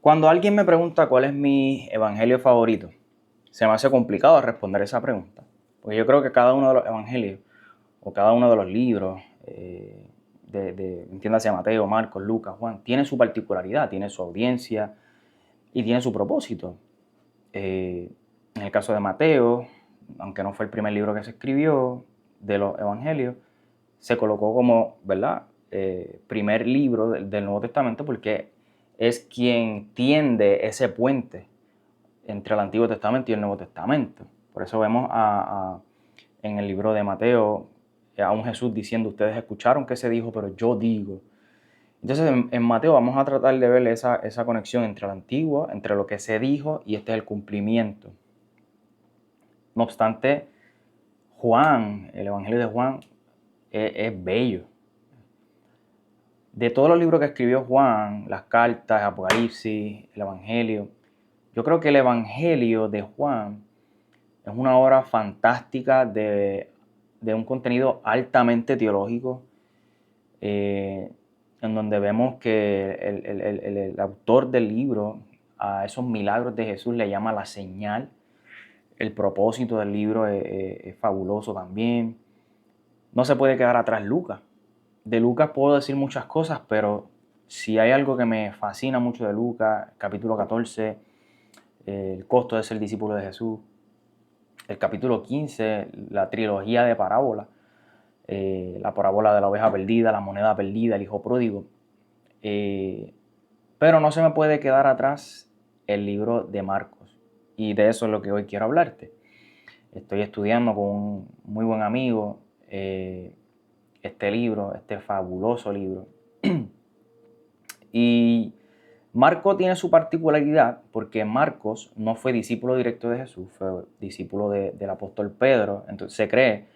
Cuando alguien me pregunta cuál es mi evangelio favorito, se me hace complicado responder esa pregunta. Porque yo creo que cada uno de los evangelios o cada uno de los libros, entiéndase Mateo, Marcos, Lucas, Juan, tiene su particularidad, tiene su audiencia y tiene su propósito. En el caso de Mateo, aunque no fue el primer libro que se escribió de los evangelios, se colocó como, ¿verdad? Primer libro del Nuevo Testamento porque es quien tiende ese puente entre el Antiguo Testamento y el Nuevo Testamento. Por eso vemos en el libro de Mateo a un Jesús diciendo, ustedes escucharon que se dijo, pero yo digo. Entonces en Mateo vamos a tratar de ver esa conexión entre el Antiguo, entre lo que se dijo y este es el cumplimiento. No obstante, Juan, el Evangelio de Juan, es bello. De todos los libros que escribió Juan, las cartas, Apocalipsis, el Evangelio, yo creo que el Evangelio de Juan es una obra fantástica de un contenido altamente teológico, en donde vemos que el autor del libro a esos milagros de Jesús le llama la señal. El propósito del libro es fabuloso también. No se puede quedar atrás Lucas. De Lucas puedo decir muchas cosas, pero si hay algo que me fascina mucho de Lucas, capítulo 14, el costo de ser discípulo de Jesús, el capítulo 15, la trilogía de parábolas, la parábola de la oveja perdida, la moneda perdida, el hijo pródigo. Pero no se me puede quedar atrás el libro de Marcos. Y de eso es lo que hoy quiero hablarte. Estoy estudiando con un muy buen amigo este libro, este fabuloso libro. Y Marcos tiene su particularidad porque Marcos no fue discípulo directo de Jesús, fue discípulo del apóstol Pedro. Entonces se cree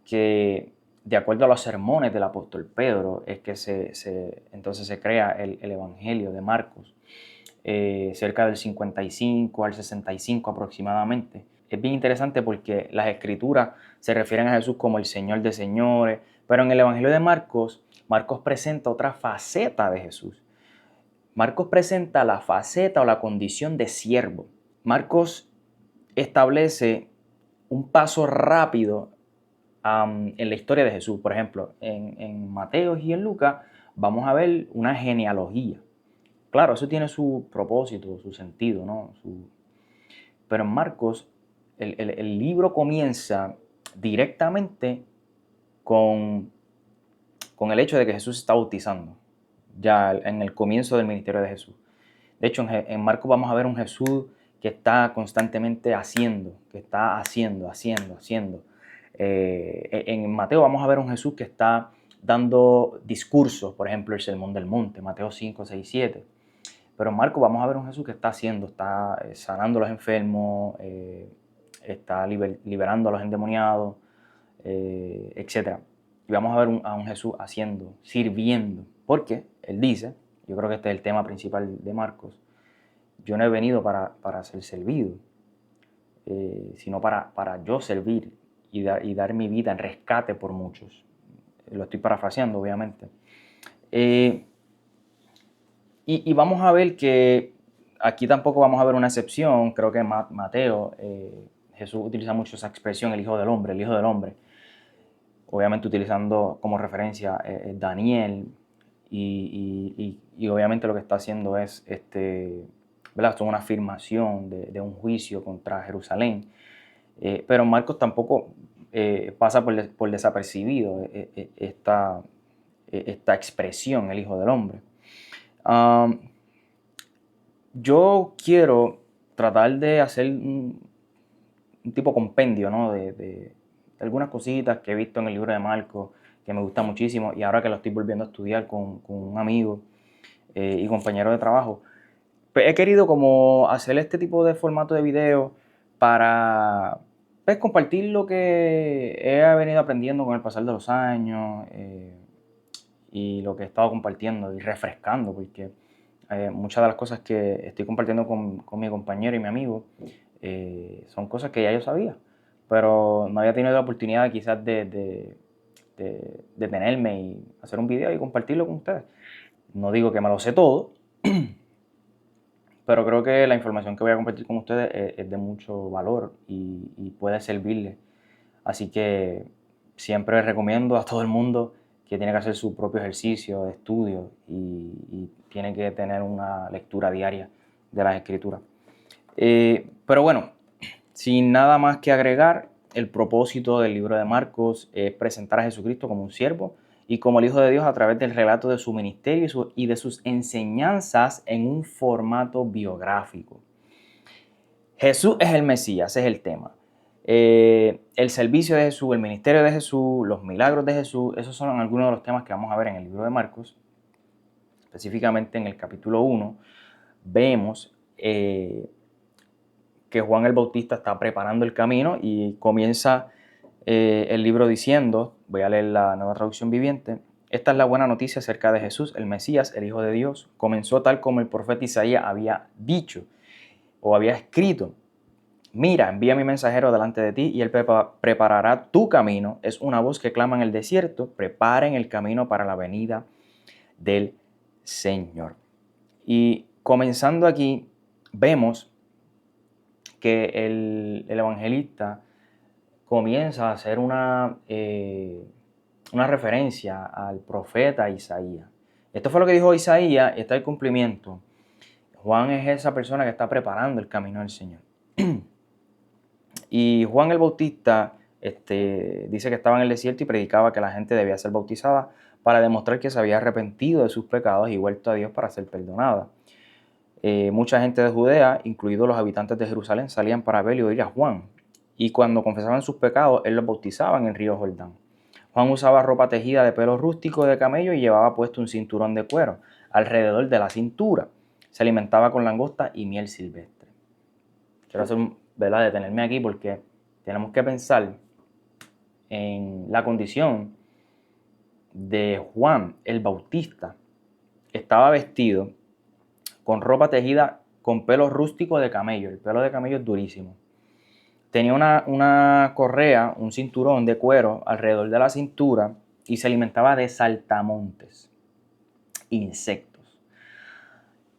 que de acuerdo a los sermones del apóstol Pedro es que entonces se crea el Evangelio de Marcos, cerca del 55 al 65 aproximadamente. Es bien interesante porque las escrituras se refieren a Jesús como el Señor de señores, pero en el Evangelio de Marcos, Marcos presenta otra faceta de Jesús. Marcos presenta la faceta o la condición de siervo. Marcos establece un paso rápido en la historia de Jesús. Por ejemplo, en Mateo y en Lucas vamos a ver una genealogía. Claro, eso tiene su propósito, su sentido, ¿no? Pero en Marcos el libro comienza directamente con, con el hecho de que Jesús se está bautizando, ya en el comienzo del ministerio de Jesús. De hecho, en Marcos vamos a ver un Jesús que está constantemente haciendo, que está haciendo. En Mateo vamos a ver un Jesús que está dando discursos, por ejemplo, el Sermón del Monte, Mateo 5, 6, 7. Pero en Marcos vamos a ver un Jesús que está haciendo, está sanando a los enfermos, está liberando a los endemoniados, etc. Y vamos a ver a un Jesús haciendo, sirviendo, porque Él dice, yo creo que este es el tema principal de Marcos, yo no he venido para ser servido, sino para yo servir y dar mi vida en rescate por muchos. Lo estoy parafraseando, obviamente. Y vamos a ver que aquí tampoco vamos a ver una excepción. Creo que Mateo, Jesús utiliza mucho esa expresión, el Hijo del Hombre, el Hijo del Hombre. Obviamente utilizando como referencia Daniel y obviamente lo que está haciendo es ¿verdad? Esto es una afirmación de un juicio contra Jerusalén. Pero Marcos tampoco pasa por desapercibido esta expresión, el Hijo del Hombre. Yo quiero tratar de hacer un tipo compendio, ¿no? de algunas cositas que he visto en el libro de Marcos que me gusta muchísimo y ahora que lo estoy volviendo a estudiar con un amigo y compañero de trabajo, pues he querido como hacer este tipo de formato de video para pues, compartir lo que he venido aprendiendo con el pasar de los años y lo que he estado compartiendo y refrescando, porque muchas de las cosas que estoy compartiendo con mi compañero y mi amigo son cosas que ya yo sabía, pero no había tenido la oportunidad quizás de detenerme y hacer un video y compartirlo con ustedes. No digo que me lo sé todo, pero creo que la información que voy a compartir con ustedes es de mucho valor y puede servirles. Así que siempre recomiendo a todo el mundo que tiene que hacer su propio ejercicio de estudio y tiene que tener una lectura diaria de las Escrituras. Pero bueno, sin nada más que agregar, el propósito del libro de Marcos es presentar a Jesucristo como un siervo y como el Hijo de Dios a través del relato de su ministerio y de sus enseñanzas en un formato biográfico. Jesús es el Mesías, ese es el tema. El servicio de Jesús, el ministerio de Jesús, los milagros de Jesús, esos son algunos de los temas que vamos a ver en el libro de Marcos. Específicamente en el capítulo 1 vemos que Juan el Bautista está preparando el camino y comienza el libro diciendo, voy a leer la Nueva Traducción Viviente: esta es la buena noticia acerca de Jesús, el Mesías, el Hijo de Dios. Comenzó tal como el profeta Isaías había dicho o había escrito: mira, envía a mi mensajero delante de ti y él preparará tu camino. Es una voz que clama en el desierto: preparen el camino para la venida del Señor. Y comenzando aquí, vemos que el evangelista comienza a hacer una referencia al profeta Isaías. Esto fue lo que dijo Isaías, está el cumplimiento. Juan es esa persona que está preparando el camino del Señor. Y Juan el Bautista dice que estaba en el desierto y predicaba que la gente debía ser bautizada para demostrar que se había arrepentido de sus pecados y vuelto a Dios para ser perdonada. Mucha gente de Judea, incluidos los habitantes de Jerusalén, salían para ver y oír a Juan. Y cuando confesaban sus pecados, él los bautizaba en el río Jordán. Juan usaba ropa tejida de pelo rústico de camello y llevaba puesto un cinturón de cuero alrededor de la cintura. Se alimentaba con langosta y miel silvestre. Quiero detenerme aquí porque tenemos que pensar en la condición de Juan el Bautista. Estaba vestido con ropa tejida con pelo rústico de camello. El pelo de camello es durísimo. Tenía una correa, un cinturón de cuero alrededor de la cintura y se alimentaba de saltamontes, insectos.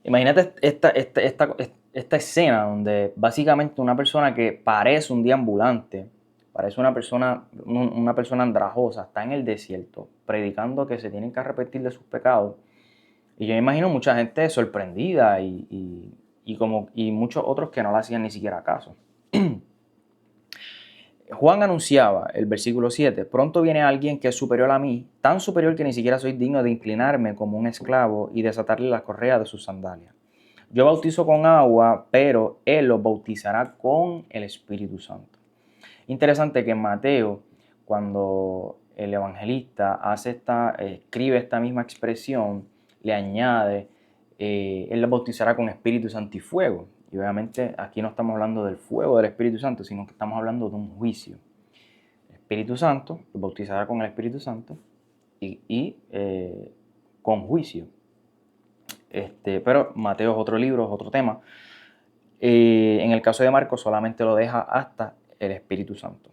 Imagínate esta escena donde básicamente una persona que parece un deambulante, parece una persona andrajosa, está en el desierto predicando que se tienen que arrepentir de sus pecados. Y yo me imagino mucha gente sorprendida y muchos otros que no le hacían ni siquiera caso. Juan anunciaba, el versículo 7, pronto viene alguien que es superior a mí, tan superior que ni siquiera soy digno de inclinarme como un esclavo y desatarle las correas de sus sandalias. Yo bautizo con agua, pero él los bautizará con el Espíritu Santo. Interesante que en Mateo, cuando el evangelista escribe esta misma expresión, le añade, él los bautizará con Espíritu Santo y fuego. Y obviamente aquí no estamos hablando del fuego del Espíritu Santo, sino que estamos hablando de un juicio. El Espíritu Santo los bautizará con el Espíritu Santo y con juicio. Pero Mateo es otro libro, es otro tema. En el caso de Marcos solamente lo deja hasta el Espíritu Santo.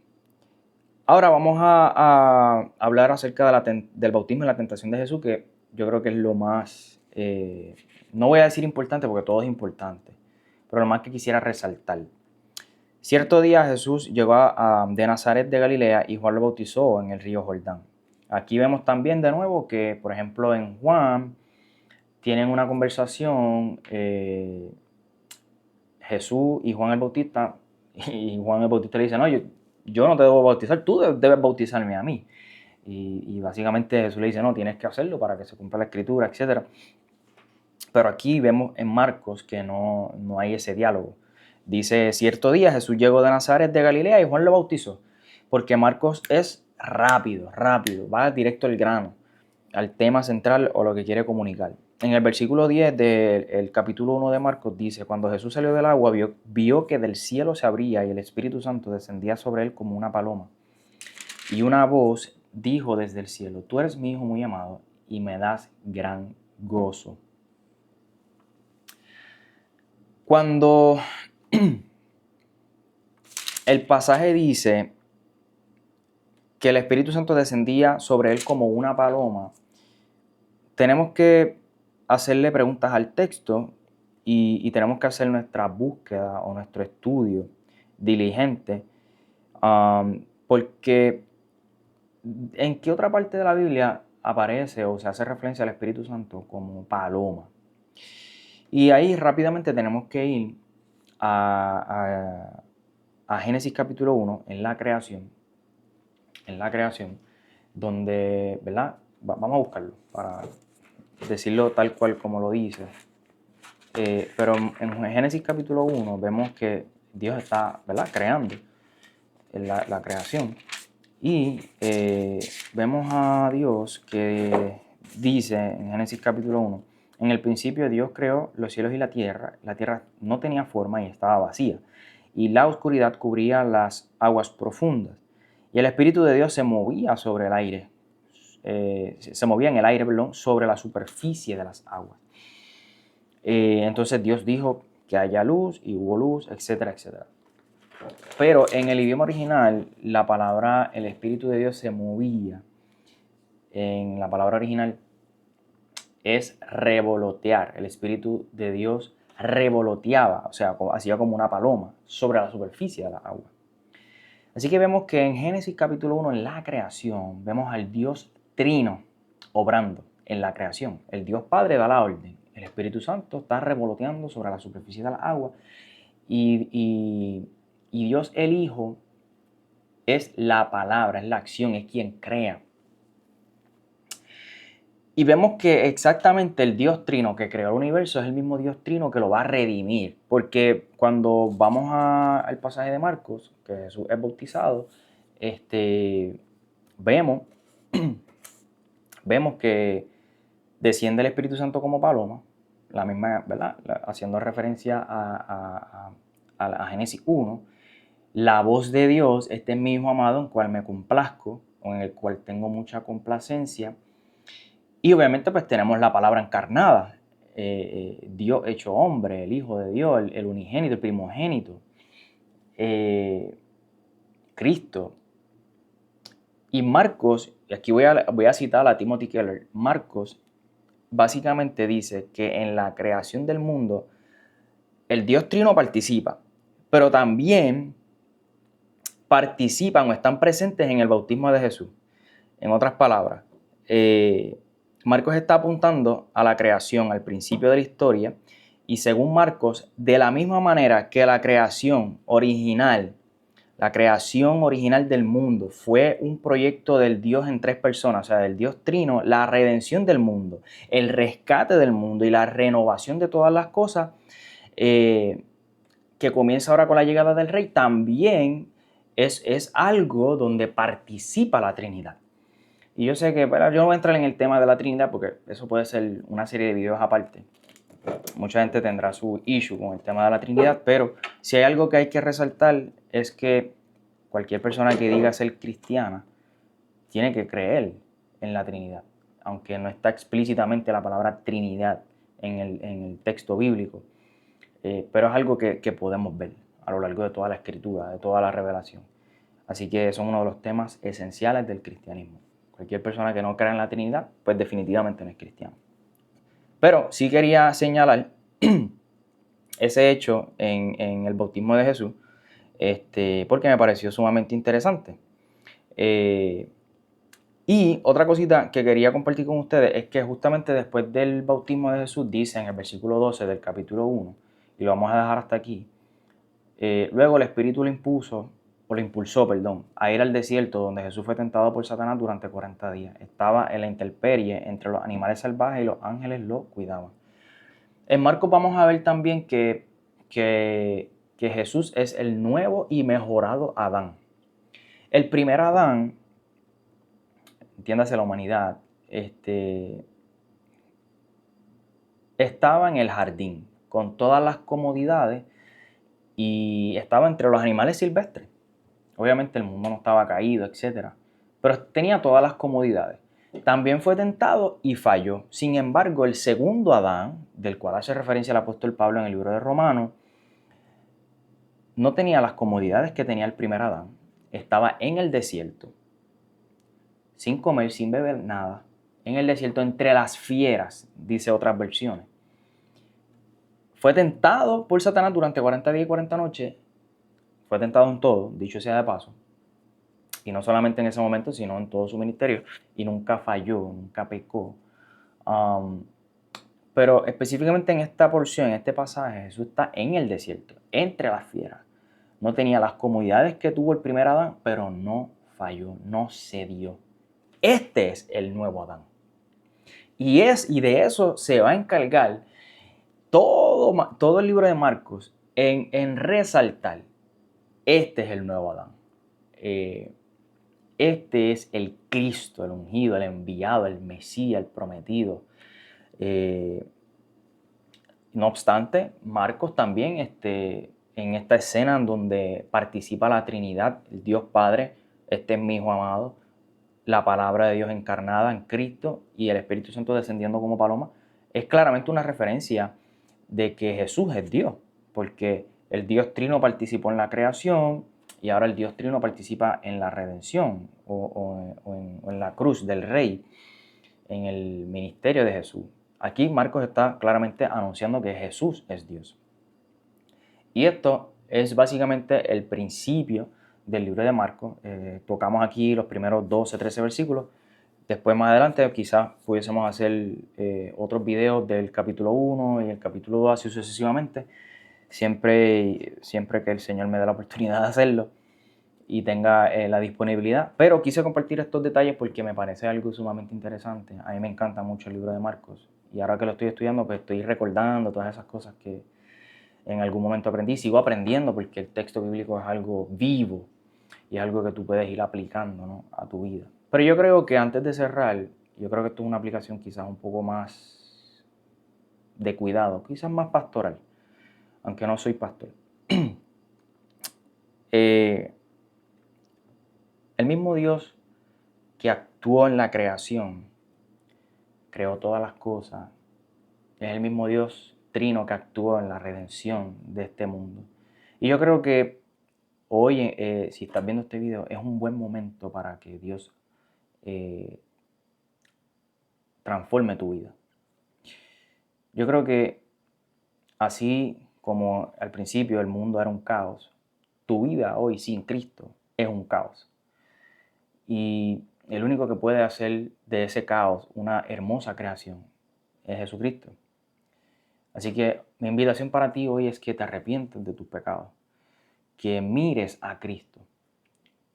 Ahora vamos a hablar acerca del bautismo y la tentación de Jesús, que yo creo que es lo más, no voy a decir importante porque todo es importante, pero lo más que quisiera resaltar. Cierto día Jesús llegó de Nazaret de Galilea y Juan lo bautizó en el río Jordán. Aquí vemos también de nuevo que, por ejemplo, en Juan tienen una conversación Jesús y Juan el Bautista, y Juan el Bautista le dice, no, yo no te debo bautizar, tú debes bautizarme a mí. Y básicamente Jesús le dice, no, tienes que hacerlo para que se cumpla la escritura, etc. Pero aquí vemos en Marcos que no hay ese diálogo. Dice, cierto día Jesús llegó de Nazaret de Galilea y Juan lo bautizó. Porque Marcos es rápido, va directo al grano, al tema central o lo que quiere comunicar. En el versículo 10 del capítulo 1 de Marcos dice, cuando Jesús salió del agua, vio que del cielo se abría y el Espíritu Santo descendía sobre él como una paloma. Y una voz dijo desde el cielo, tú eres mi Hijo muy amado y me das gran gozo. Cuando el pasaje dice que el Espíritu Santo descendía sobre él como una paloma, tenemos que hacerle preguntas al texto y tenemos que hacer nuestra búsqueda o nuestro estudio diligente, porque ¿en qué otra parte de la Biblia aparece o se hace referencia al Espíritu Santo como paloma? Y ahí rápidamente tenemos que ir a Génesis capítulo 1, en la creación, donde, ¿verdad? Vamos a buscarlo para decirlo tal cual como lo dice. Pero en Génesis capítulo 1 vemos que Dios está, ¿verdad?, creando la creación. Y vemos a Dios que dice en Génesis capítulo 1, en el principio Dios creó los cielos y la tierra no tenía forma y estaba vacía, y la oscuridad cubría las aguas profundas, y el Espíritu de Dios se movía sobre el aire, se movía en el aire, perdón, sobre la superficie de las aguas. Entonces Dios dijo que haya luz y hubo luz, etcétera, etcétera. Pero en el idioma original, la palabra, el Espíritu de Dios se movía. En la palabra original es revolotear. El Espíritu de Dios revoloteaba, o sea, hacía como una paloma sobre la superficie de la agua. Así que vemos que en Génesis capítulo 1, en la creación, vemos al Dios Trino obrando en la creación. El Dios Padre da la orden. El Espíritu Santo está revoloteando sobre la superficie de la agua. Y Dios el Hijo es la palabra, es la acción, es quien crea. Y vemos que exactamente el Dios Trino que creó el universo es el mismo Dios Trino que lo va a redimir. Porque cuando vamos al pasaje de Marcos, que Jesús es bautizado, vemos, vemos que desciende el Espíritu Santo como paloma, la misma, ¿verdad? Haciendo referencia a Génesis 1. La voz de Dios, este es mi Hijo amado en cual me complazco, o en el cual tengo mucha complacencia. Y obviamente pues tenemos la palabra encarnada, Dios hecho hombre, el Hijo de Dios, el unigénito, el primogénito, Cristo. Y Marcos, y aquí voy a citar a Timothy Keller, Marcos básicamente dice que en la creación del mundo el Dios Trino participa, pero también participan o están presentes en el bautismo de Jesús. En otras palabras, Marcos está apuntando a la creación, al principio de la historia, y según Marcos, de la misma manera que la creación original del mundo fue un proyecto del Dios en tres personas, o sea, del Dios Trino, la redención del mundo, el rescate del mundo y la renovación de todas las cosas, que comienza ahora con la llegada del Rey, también es algo donde participa la Trinidad. Y yo sé que, bueno, yo no voy a entrar en el tema de la Trinidad porque eso puede ser una serie de videos aparte. Mucha gente tendrá su issue con el tema de la Trinidad, pero si hay algo que hay que resaltar es que cualquier persona que diga ser cristiana tiene que creer en la Trinidad, aunque no está explícitamente la palabra Trinidad en el texto bíblico, pero es algo que podemos ver a lo largo de toda la Escritura, de toda la revelación. Así que son uno de los temas esenciales del cristianismo. Cualquier persona que no crea en la Trinidad, pues definitivamente no es cristiano. Pero sí quería señalar ese hecho en el bautismo de Jesús, porque me pareció sumamente interesante. Y otra cosita que quería compartir con ustedes es que justamente después del bautismo de Jesús dice en el versículo 12 del capítulo 1, y lo vamos a dejar hasta aquí, luego el Espíritu lo impulsó, a ir al desierto donde Jesús fue tentado por Satanás durante 40 días. Estaba en la intemperie entre los animales salvajes y los ángeles lo cuidaban. En Marcos vamos a ver también que Jesús es el nuevo y mejorado Adán. El primer Adán, entiéndase la humanidad, estaba en el jardín con todas las comodidades y estaba entre los animales silvestres. Obviamente el mundo no estaba caído, etc. Pero tenía todas las comodidades. También fue tentado y falló. Sin embargo, el segundo Adán, del cual hace referencia el apóstol Pablo en el libro de Romanos, no tenía las comodidades que tenía el primer Adán. Estaba en el desierto, sin comer, sin beber nada. En el desierto, entre las fieras, dice otras versiones. fue tentado por Satanás durante 40 días y 40 noches. Fue tentado en todo, dicho sea de paso. Y no solamente en ese momento, sino en todo su ministerio. Y nunca falló, nunca pecó. Pero específicamente en esta porción, en este pasaje, Jesús está en el desierto, entre las fieras. No tenía las comodidades que tuvo el primer Adán, pero no falló, no cedió. Este es el nuevo Adán. Y de eso se va a encargar todo el libro de Marcos en resaltar. Este es el nuevo Adán. Este es el Cristo, el ungido, el enviado, el Mesías, el prometido. No obstante, Marcos también en esta escena en donde participa la Trinidad, el Dios Padre, este es mi Hijo amado, la palabra de Dios encarnada en Cristo y el Espíritu Santo descendiendo como paloma, es claramente una referencia de que Jesús es Dios, porque el Dios Trino participó en la creación y ahora el Dios Trino participa en la redención o en la cruz del Rey, en el ministerio de Jesús. Aquí Marcos está claramente anunciando que Jesús es Dios. Y esto es básicamente el principio del libro de Marcos. Tocamos aquí los primeros 12, 13 versículos. Después, más adelante, quizás pudiésemos hacer otros videos del capítulo 1 y el capítulo 2 así sucesivamente. Siempre que el Señor me dé la oportunidad de hacerlo y tenga la disponibilidad. Pero quise compartir estos detalles porque me parece algo sumamente interesante. A mí me encanta mucho el libro de Marcos. Y ahora que lo estoy estudiando, pues estoy recordando todas esas cosas que en algún momento aprendí. Sigo aprendiendo porque el texto bíblico es algo vivo y es algo que tú puedes ir aplicando, ¿no?, a tu vida. Pero yo creo que antes de cerrar, yo creo que esto es una aplicación quizás un poco más de cuidado, quizás más pastoral, aunque no soy pastor. El mismo Dios que actuó en la creación, creó todas las cosas, es el mismo Dios trino que actuó en la redención de este mundo. Y yo creo que hoy, si estás viendo este video, es un buen momento para que Dios transforme tu vida. Yo creo que así como al principio el mundo era un caos, tu vida hoy sin Cristo es un caos. Y el único que puede hacer de ese caos una hermosa creación es Jesucristo. Así que mi invitación para ti hoy es que te arrepientes de tus pecados, que mires a Cristo,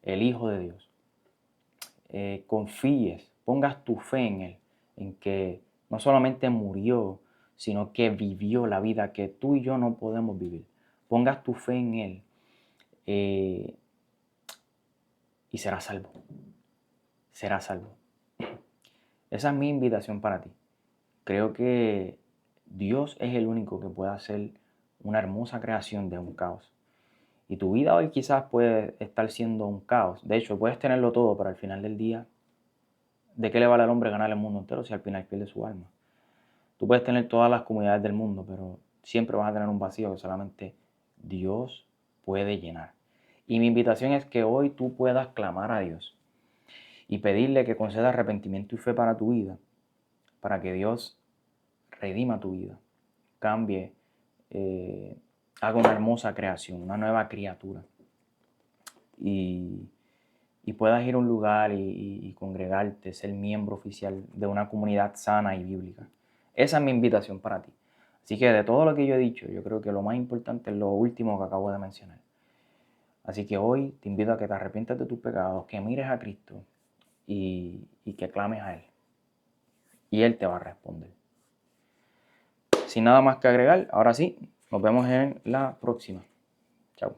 el Hijo de Dios, confíes, pongas tu fe en Él, en que no solamente murió, sino que vivió la vida que tú y yo no podemos vivir. Pongas tu fe en Él y serás salvo. Serás salvo. Esa es mi invitación para ti. Creo que Dios es el único que puede hacer una hermosa creación de un caos. Y tu vida hoy quizás puede estar siendo un caos. De hecho, puedes tenerlo todo, pero al final del día, ¿de qué le vale al hombre ganar el mundo entero si al final pierde su alma? Tú puedes tener todas las comodidades del mundo, pero siempre vas a tener un vacío que solamente Dios puede llenar. Y mi invitación es que hoy tú puedas clamar a Dios y pedirle que conceda arrepentimiento y fe para tu vida, para que Dios redima tu vida, cambie, haga una hermosa creación, una nueva criatura. Y puedas ir a un lugar y congregarte, ser miembro oficial de una comunidad sana y bíblica. Esa es mi invitación para ti. Así que de todo lo que yo he dicho, yo creo que lo más importante es lo último que acabo de mencionar. Así que hoy te invito a que te arrepientas de tus pecados, que mires a Cristo y que clames a Él. Y Él te va a responder. Sin nada más que agregar, ahora sí, nos vemos en la próxima. Chao.